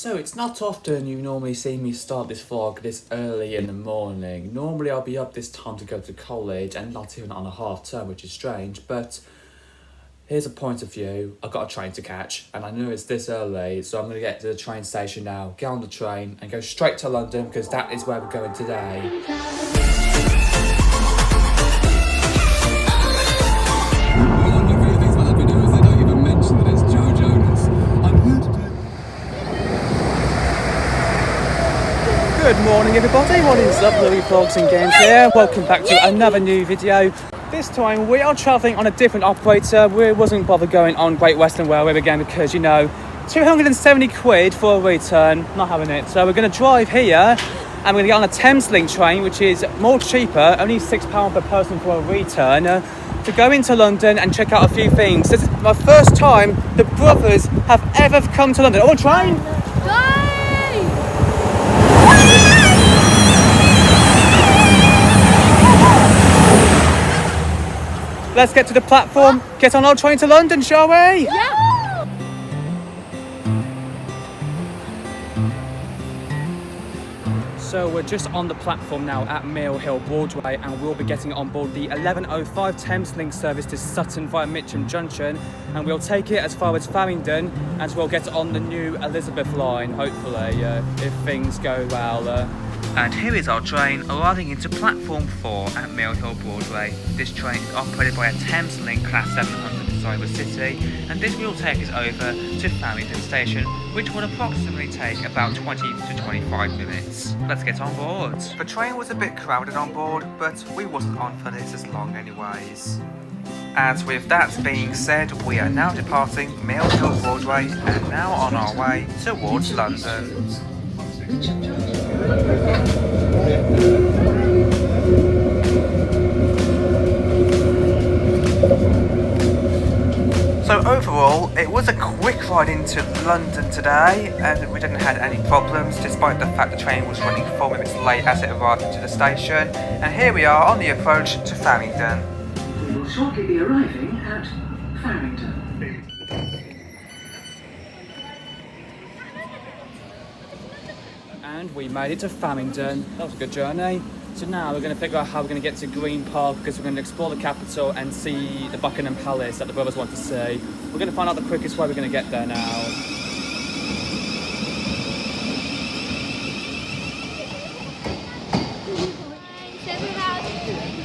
So it's not often you normally see me start this vlog this early in the morning. Normally I'll be up this time to go to college and not even on a half term, which is strange, but here's a point of view. I've got a train to catch and I know it's this early, so I'm going to get to the train station now, get on the train and go straight to London because that is where we're going today. Good morning everybody, what is up, Louis Vlogs and Games here. Welcome back to another new video. This time we are travelling on a different operator. We wasn't bothered going on Great Western Railway again because, you know, 270 quid for a return, not having it. So we're going to drive here and we're going to get on a Thameslink train, which is more cheaper, only £6 per person for a return, to go into London and check out a few things. This is my first time the brothers have ever come to London. Oh, train! Let's get to the platform, get on our train to London, shall we? Yeah! So we're just on the platform now at Mill Hill Broadway and we'll be getting on board the 11:05 Thameslink service to Sutton via Mitcham Junction, and we'll take it as far as Farringdon and we'll get on the new Elizabeth line, hopefully, if things go well. And here is our train arriving into platform 4 at Mill Hill Broadway. This train is operated by a Thameslink Class 700 to Cyber City, and this will take us over to Farringdon Station, which will approximately take about 20 to 25 minutes. Let's get on board. The train was a bit crowded on board, but we wasn't on for this as long anyways. And with that being said, we are now departing Mill Hill Broadway and now on our way towards London. So overall, it was a quick ride into London today and we didn't have any problems despite the fact the train was running 4 minutes late as it arrived into the station. And here we are on the approach to Farringdon. We will shortly be arriving at Farringdon. And we made it to Farringdon. That was a good journey. So now we're going to figure out how we're going to get to Green Park because we're going to explore the capital and see the Buckingham Palace that the brothers want to see. We're going to find out the quickest way we're going to get there now.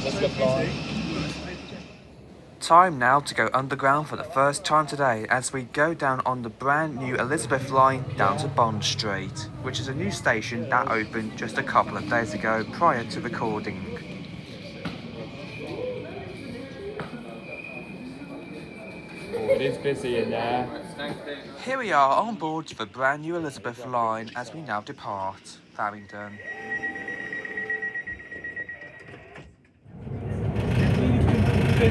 Let's go fly. Time now to go underground for the first time today as we go down on the brand new Elizabeth line down to Bond Street, which is a new station that opened just a couple of days ago prior to recording. Oh, it is busy in there. Here we are on board the brand new Elizabeth line as we now depart Farringdon. And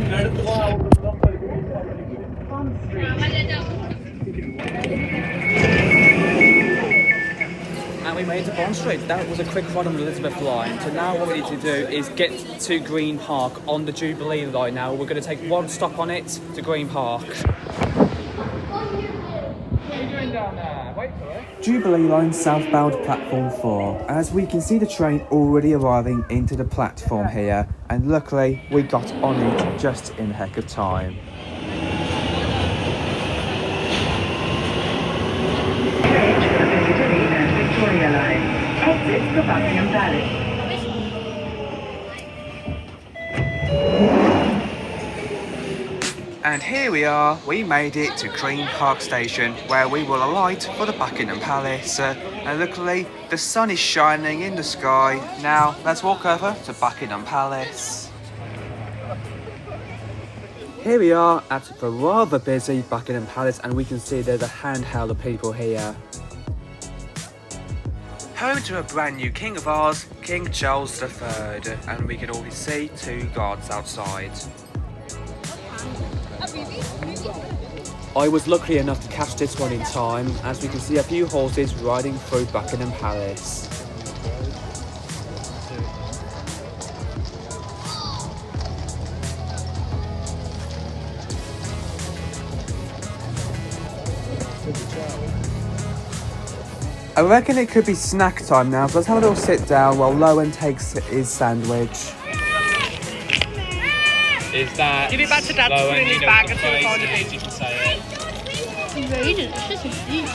we made it to Bond Street. That was a quick run on the Elizabeth line. So now what we need to do is get to Green Park on the Jubilee line now. We're going to take one stop on it to Green Park. What are you doing down there? Wait for it. Jubilee line southbound platform 4. As we can see the train already arriving into the platform here, and luckily we got on it just in the heck of time. Victoria line. Exit the Buckingham Palace. And here we are, we made it to Green Park Station where we will alight for the Buckingham Palace. And luckily the sun is shining in the sky. Now let's walk over to Buckingham Palace. Here we are at the rather busy Buckingham Palace and we can see there's a handful of people here. Home to a brand new king of ours, King Charles III, and we can already see two guards outside. I was lucky enough to catch this one in time, as we can see a few horses riding through Buckingham Palace. I reckon it could be snack time now, so let's have a little sit down while Lohan takes his sandwich. Is that... Give it back to Dad to put in his bag until we find a bin. You can say it. Very delicious indeed.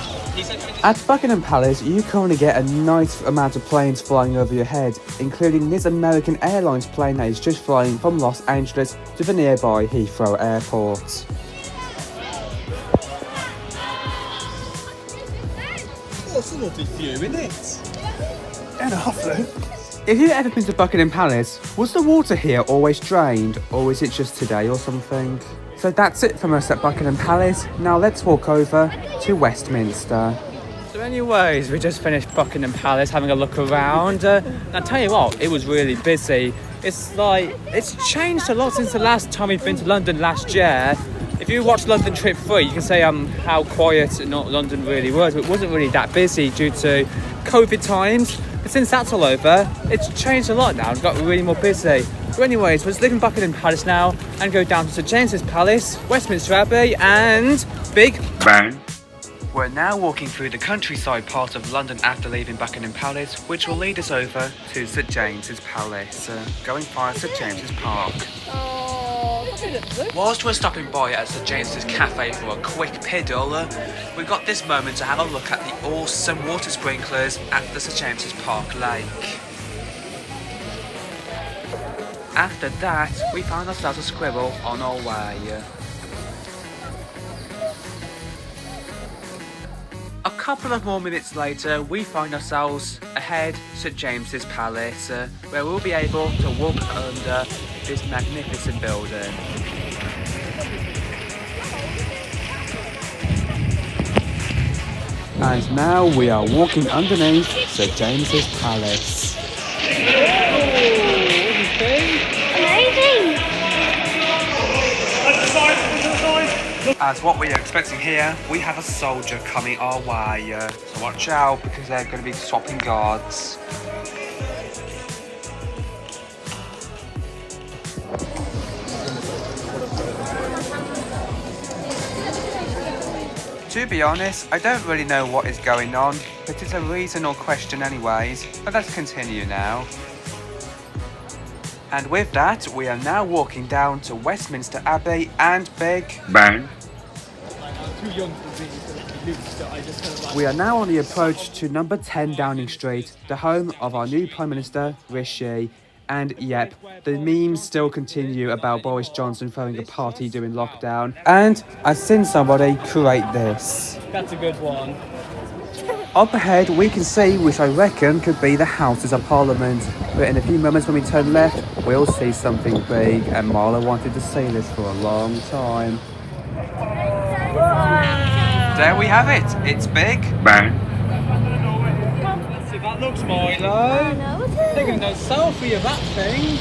At Buckingham Palace, you currently get a nice amount of planes flying over your head, including this American Airlines plane that is just flying from Los Angeles to the nearby Heathrow Airport. What's a lovely view, isn't it? And a huffler. If you've ever been to Buckingham Palace, was the water here always drained, or is it just today or something? So that's it from us at Buckingham Palace. Now let's walk over to Westminster. So anyways, we just finished Buckingham Palace, having a look around. I'll tell you what, it was really busy. It's changed a lot since the last time we've been to London last year. If you watched London Trip 3, you can say how quiet London really was. It wasn't really that busy due to COVID times. But since that's all over, it's changed a lot now. It's got really more busy. So anyways, we're just leaving Buckingham Palace now and go down to St James's Palace, Westminster Abbey and Big Bang. We're now walking through the countryside part of London after leaving Buckingham Palace, which will lead us over to St James's Palace, going via St James's Park. Whilst we're stopping by at St James's Cafe for a quick piddle, we've got this moment to have a look at the awesome water sprinklers at the St James's Park Lake. After that, we found ourselves a squirrel on our way. A couple of more minutes later, we find ourselves ahead St James's Palace, where we'll be able to walk under this magnificent building. And now we are walking underneath St James's Palace. As what we are expecting here, we have a soldier coming our way, so watch out because they're going to be swapping guards. To be honest, I don't really know what is going on, but it's a reasonable question anyways, but let's continue now. And with that, we are now walking down to Westminster Abbey and Big Bang. We are now on the approach to number 10 Downing Street, the home of our new Prime Minister, Rishi. And yep, the memes still continue about Boris Johnson throwing a party during lockdown. And I've seen somebody create this. That's a good one. Up ahead, we can see, which I reckon could be the Houses of Parliament. But in a few moments when we turn left, we'll see something big. And Marla wanted to see this for a long time. There we have it. It's Big Bang. Let's see if that looks Milo. They're going to go selfie of that thing.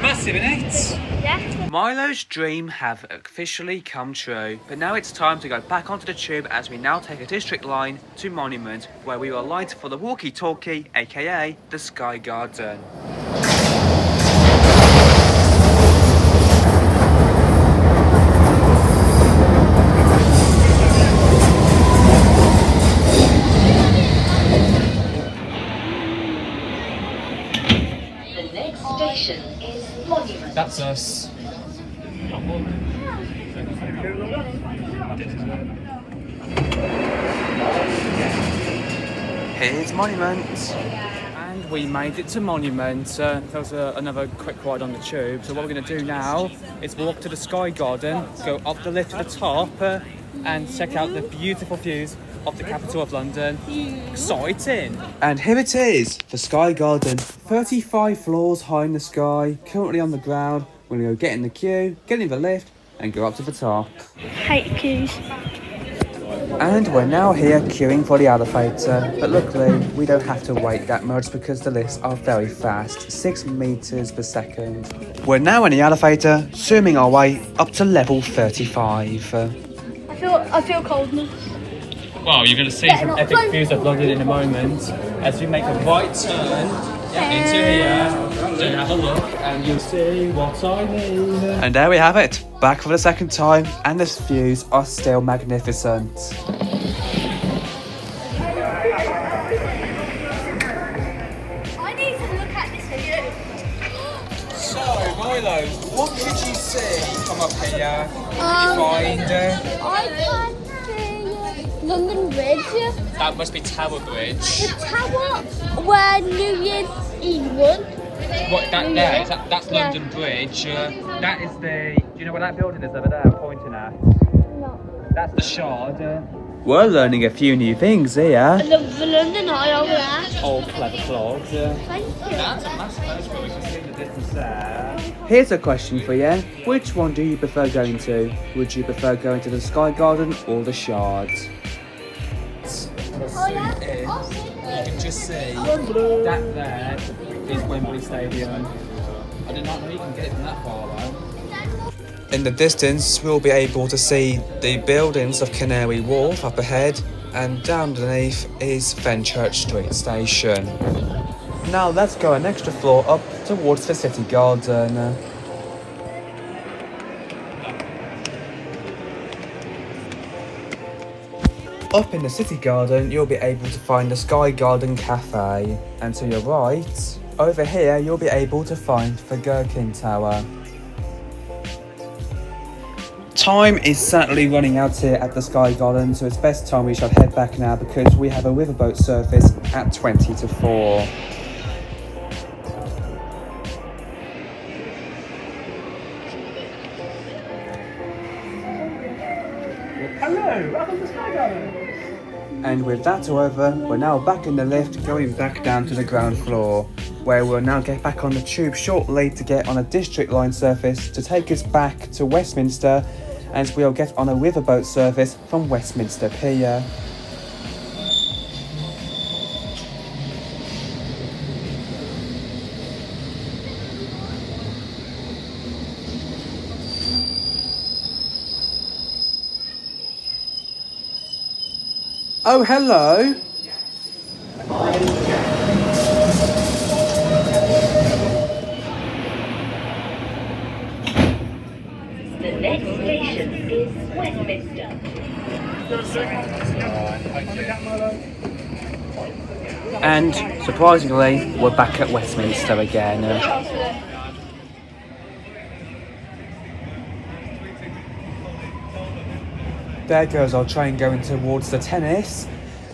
Massive, innit? Yeah. Milo's dream have officially come true, but now it's time to go back onto the tube as we now take a district line to Monument, where we will alight for the walkie-talkie, aka the Sky Garden. The next station is Monument. That's us. Here's Monument. And we made it to Monument. That was another quick ride on the tube. So what we're going to do now is walk to the Sky Garden, go up the lift to the top, and check out the beautiful views of the capital of London. Exciting! And here it is, the Sky Garden. 35 floors high in the sky, currently on the ground. We're going to go get in the queue, get in the lift, and go up to the top. Hate queues. And we're now here queuing for the elevator, but luckily we don't have to wait that much because the lifts are very fast, 6 meters per second. We're now in the elevator, zooming our way up to level 35. I feel coldness. Well, you're going to see some epic views of London in a moment as we make a right turn into here. So have a look and you'll see what I mean. And there we have it, back for the second time, and the views are still magnificent. what could you see from up here? Um, Find I can see London Bridge. that must be Tower Bridge. The tower where New Year's Eve won. What that there is that's Yeah. London Bridge. That is the. Do you know what that building is over there? I'm pointing at. No. That's the Shard. We're learning a few new things here. The London Eye over there. Old clever clogs. Thank you. That's a massive photograph. We can see the distance there. Here's a question for you. Which one do you prefer going to? Would you prefer going to the Sky Garden or the Shard? Oh yeah. You can just see that there is Wembley Stadium. I did not know you can get it from that far away. In the distance, we'll be able to see the buildings of Canary Wharf up ahead, and down underneath is Fenchurch Street Station. Now let's go an extra floor up towards the City Garden. Up in the City Garden, you'll be able to find the Sky Garden Cafe, and to your right, over here, you'll be able to find the Gherkin Tower. Time is certainly running out here at the Sky Garden, so it's best time we shall head back now because we have a riverboat service at 20 to 4. Hello, welcome to Sky Garden. And with that over, we're now back in the lift going back down to the ground floor, where we'll now get back on the tube shortly to get on a district line service to take us back to Westminster, as we'll get on a riverboat service from Westminster Pier. Oh, hello. The next station is Westminster. And surprisingly, we're back at Westminster again. There goes our train going towards the tennis.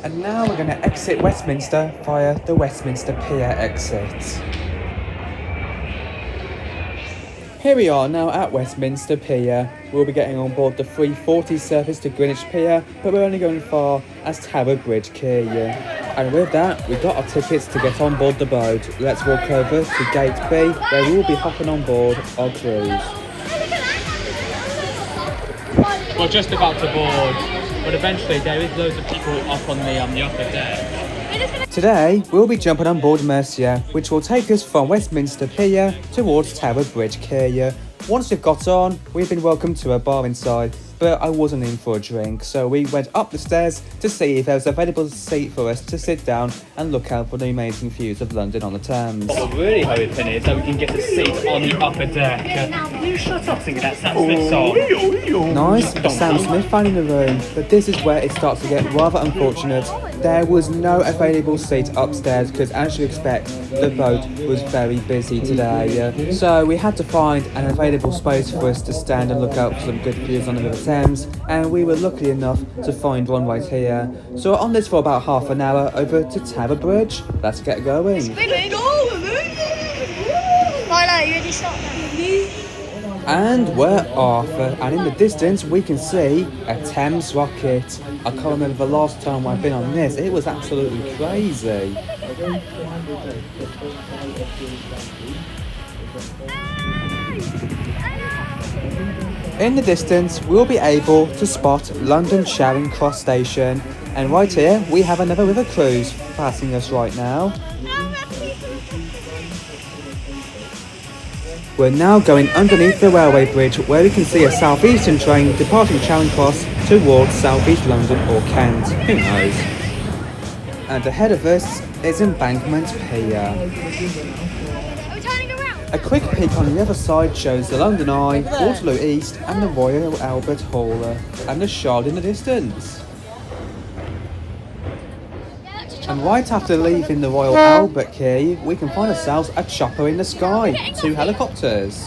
And now we're going to exit Westminster via the Westminster Pier exit. Here we are now at Westminster Pier. We'll be getting on board the 340 service to Greenwich Pier, but we're only going far as Tower Bridge Quay. And with that, we got our tickets to get on board the boat. Let's walk over to Gate B, where we'll be hopping on board our cruise. We're just about to board, but eventually there is loads of people up on the upper deck. Today, we'll be jumping on board Mercia, which will take us from Westminster Pier towards Tower Bridge Quay. Once we've got on, we've been welcomed to a bar inside, but I wasn't in for a drink, so we went up the stairs to see if there was a available seat for us to sit down and look out for the amazing views of London on the Thames. What we're really hoping is that we can get a seat on the upper deck. You shut up singing that Sam Smith song. Nice, Sam Smith fan in the room, but this is where it starts to get rather unfortunate. There was no available seat upstairs because, as you expect, the boat was very busy today. So we had to find an available space for us to stand and look out for some good views on the River Thames, and we were lucky enough to find one right here. So we're on this for about half an hour over to Tower Bridge. Let's get going. And we're off, and in the distance we can see a Thames rocket. I can't remember the last time I've been on this, it was absolutely crazy. In the distance we'll be able to spot London Charing Cross Station, and right here we have another river cruise passing us right now. We're now going underneath the railway bridge where we can see a southeastern train departing Charing Cross towards southeast London or Kent, who knows. And ahead of us is Embankment Pier. A quick peek on the other side shows the London Eye, Waterloo East and the Royal Albert Hall, and the Shard in the distance. And right after leaving the Royal Albert Quay, we can find ourselves a chopper in the sky, 2 helicopters.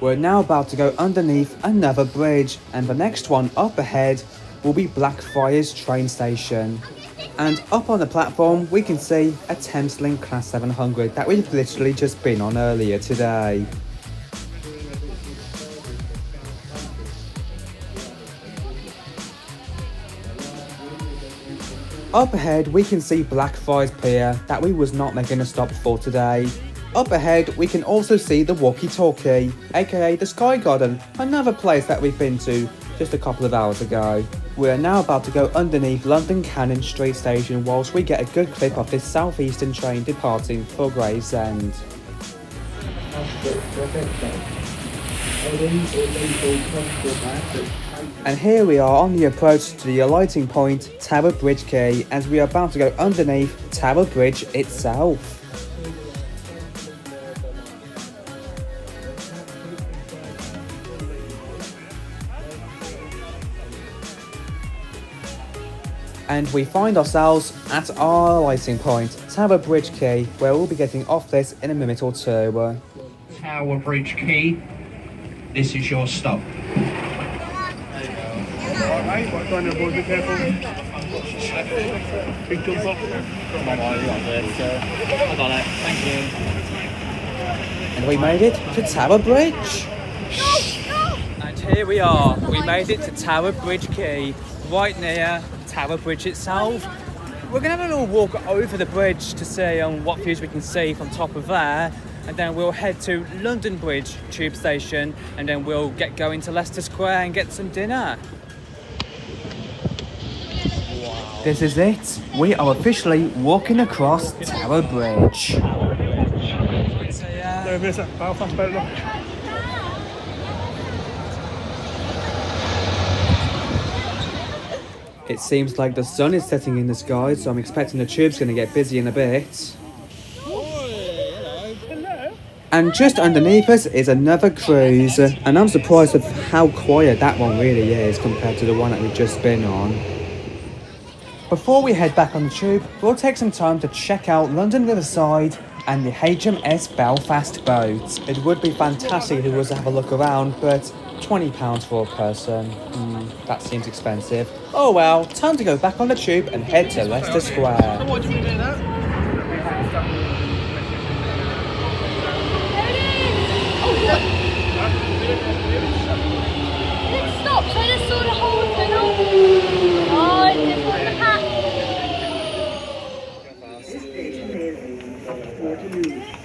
We're now about to go underneath another bridge, and the next one up ahead will be Blackfriars train station. And up on the platform we can see a Thameslink Class 700 that we've literally just been on earlier today. Up ahead we can see Blackfriars Pier that we was not making a stop for today. Up ahead we can also see the Walkie Talkie, aka the Sky Garden, another place that we've been to just a couple of hours ago. We are now about to go underneath London Cannon Street Station whilst we get a good clip of this southeastern train departing for Gravesend. And here we are on the approach to the alighting point, Tower Bridge Quay, as we are about to go underneath Tower Bridge itself. And we find ourselves at our alighting point, Tower Bridge Quay, where we'll be getting off this in a minute or two. Tower Bridge Quay, this is your stop. Alright mate, what trying to avoid, be careful. Big jump off. Come on, you got this. I got it, thank you. And we made it to Tower Bridge. And here we are, we made it to Tower Bridge Quay, right near Tower Bridge itself. We're going to have a little walk over the bridge to see what views we can see from top of there, and then we'll head to London Bridge tube station, and then we'll get going to Leicester Square and get some dinner. Wow. This is it. We are officially walking across Tower Bridge. There it is, Belfast boat, look. It seems like the sun is setting in the sky, so I'm expecting the tube's going to get busy in a bit. And just underneath us is another cruise, and I'm surprised with how quiet that one really is compared to the one that we've just been on. Before we head back on the tube, we'll take some time to check out London Riverside and the HMS Belfast boat. It would be fantastic if we was to have a look around, but £20 for a person, that seems expensive. Oh well, time to go back on the tube and head to Leicester Square. Why do we do that? It stops, I just saw the whole tunnel. Oh, it just went the hat.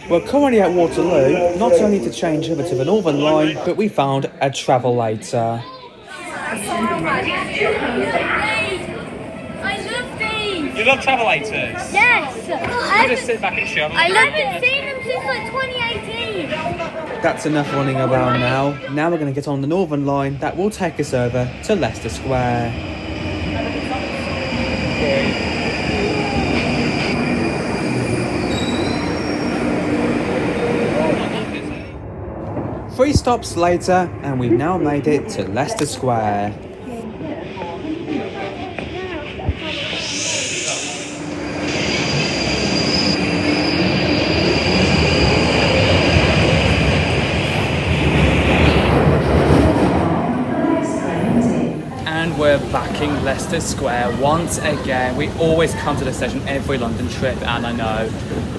We're currently at Waterloo, not only to change over to the Northern Line, but we found a travelator. I love these. You love travelators? Yes. You just sit back and show them. I haven't seen them since like 2018. That's enough running around now. Now we're going to get on the Northern Line that will take us over to Leicester Square. Three stops later, and we've now made it to Leicester Square. And we're back in Leicester Square once again. We always come to this station every London trip, and I know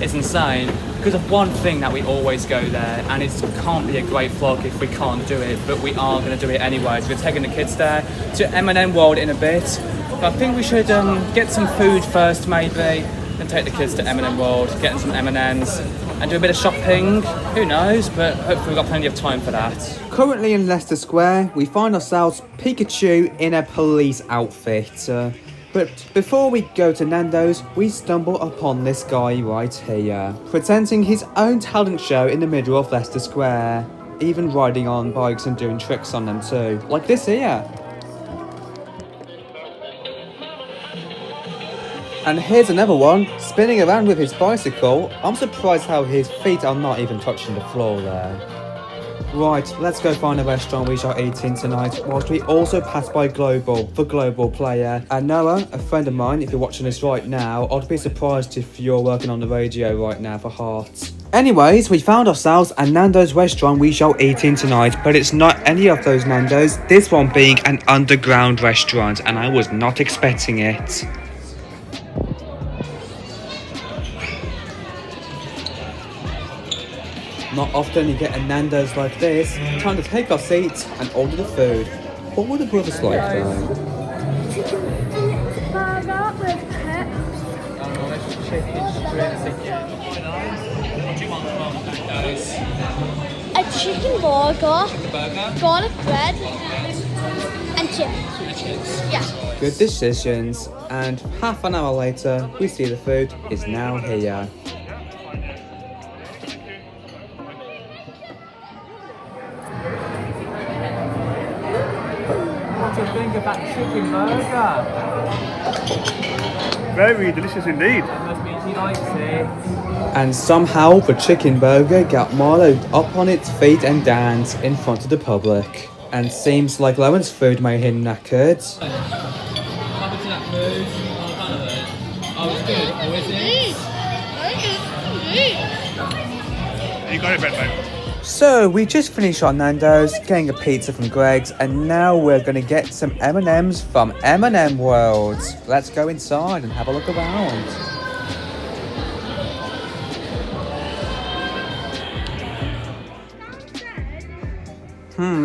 it's insane because of one thing that we always go there, and it can't be a great vlog if we can't do it, but we are going to do it anyway. So we're taking the kids there to M&M World in a bit, but I think we should get some food first maybe, then take the kids to M&M World, get some M&Ms and do a bit of shopping. Who knows, but hopefully we've got plenty of time for that. Currently in Leicester Square, we find ourselves Pikachu in a police outfit. But before we go to Nando's, we stumble upon this guy right here, presenting his own talent show in the middle of Leicester Square, even riding on bikes and doing tricks on them too, like this here. And here's another one, spinning around with his bicycle. I'm surprised how his feet are not even touching the floor there. Right, let's go find a restaurant we shall eat in tonight, whilst we also pass by Global, the Global player. And Noah, a friend of mine, if you're watching this right now, I'd be surprised if you're working on the radio right now for Heart. Anyways, we found ourselves a Nando's restaurant we shall eat in tonight, but it's not any of those Nando's, this one being an underground restaurant, and I was not expecting it. Not often you get a Nando's like this. Time to take our seats and order the food. What would the brothers like though? Chicken burger with chips. A chicken burger, garlic bread, and chips. Yeah. Good decisions. And half an hour later, we see the food is now here. What do you think about chicken burger? Very delicious indeed. Must mean he likes it. And somehow the chicken burger got Milo up on its feet and danced in front of the public. And seems like Lohan's food made him knackered. What happened to that food? Oh, kind of it. Oh, it's good. Oh, is it? You got it, Ben, mate. So we just finished our Nando's, getting a pizza from Greg's, and now we're gonna get some M&Ms from M&M World. Let's go inside and have a look around.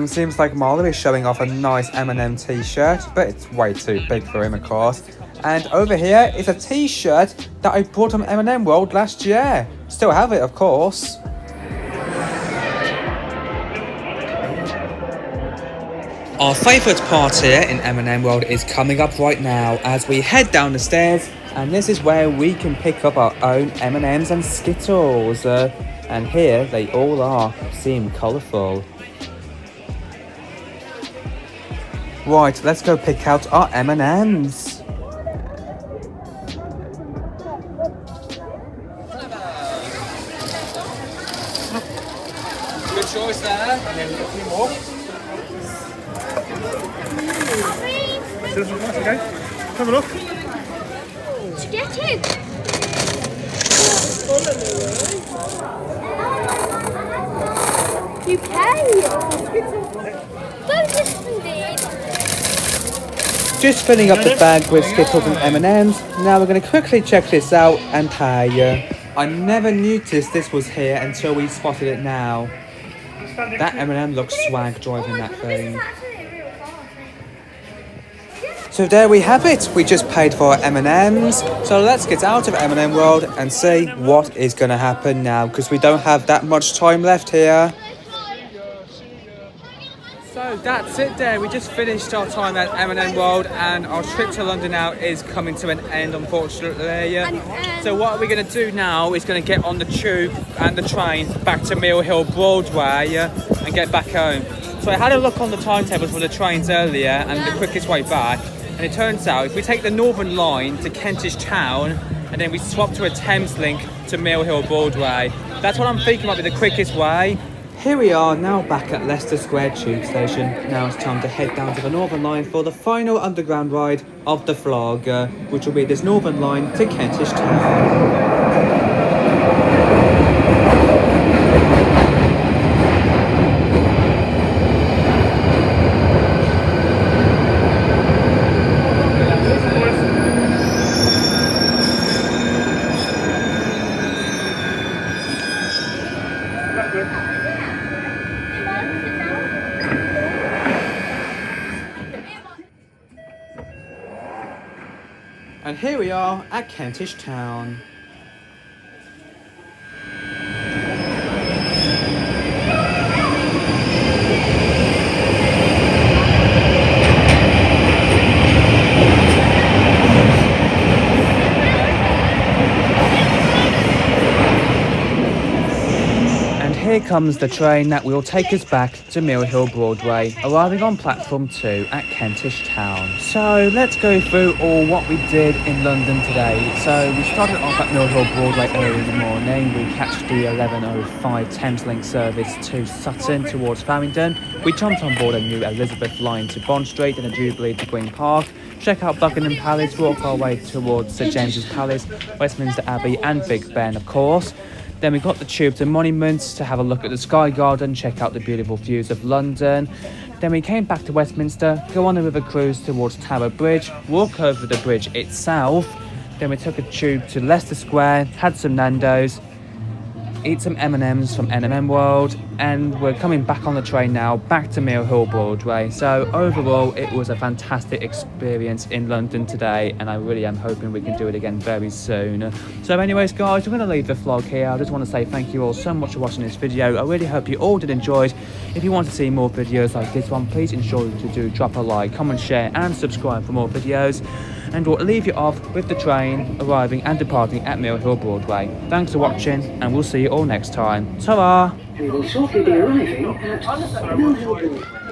Seems like Marlo is showing off a nice M&M t-shirt, but it's way too big for him, of course. And over here is a t-shirt that I bought from M&M World last year. Still have it, of course. Our favourite part here in M&M World is coming up right now as we head down the stairs, and this is where we can pick up our own M&Ms and Skittles. And here they all are, seem colourful. Right, let's go pick out our M&Ms. Good choice there. And then a few more. This is nice, okay? Have a look. To get in. You pay. Bonus indeed. Just filling up the bag with Skittles and M&Ms. Now we're going to quickly check this out and pay. I never noticed this was here until we spotted it now. That M&M looks swag driving that thing. So there we have it. We just paid for our M&Ms. So let's get out of M&M World and see what is going to happen now, because we don't have that much time left here. So that's it there. We just finished our time at M&M World, and our trip to London now is coming to an end, unfortunately. So what we're going to do now is going to get on the tube and the train back to Mill Hill Broadway and get back home. So I had a look on the timetables for the trains earlier and the quickest way back. And it turns out if we take the Northern Line to Kentish Town and then we swap to a Thames link to Mill Hill Broadway, that's what I'm thinking might be the quickest way. Here we are now back at Leicester Square Tube Station. Now it's time to head down to the Northern Line for the final underground ride of the vlog, which will be this Northern Line to Kentish Town. And here we are at Kentish Town. Here comes the train that will take us back to Mill Hill Broadway, arriving on platform 2 at Kentish Town. So let's go through all what we did in London today. So we started off at Mill Hill Broadway early in the morning. We catch the 11:05 Thameslink service to Sutton towards Farringdon. We jumped on board a new Elizabeth line to Bond Street and a Jubilee to Green Park. Check out Buckingham Palace, walk our way towards St James's Palace, Westminster Abbey and Big Ben, of course. Then we got the tube to Monument to have a look at the Sky Garden, check out the beautiful views of London. Then we came back to Westminster, go on a river cruise towards Tower Bridge, walk over the bridge itself. Then we took a tube to Leicester Square, had some Nando's, eat some M&Ms from NMM World, and we're coming back on the train now, back to Mill Hill Broadway. So overall, it was a fantastic experience in London today, and I really am hoping we can do it again very soon. So anyways, guys, we're going to leave the vlog here. I just want to say thank you all so much for watching this video. I really hope you all did enjoy it. If you want to see more videos like this one, please ensure to drop a like, comment, share, and subscribe for more videos. And we'll leave you off with the train arriving and departing at Mill Hill Broadway. Thanks for watching, and we'll see you all next time. Ta-ra! We will shortly be arriving at Mill Hill Broadway.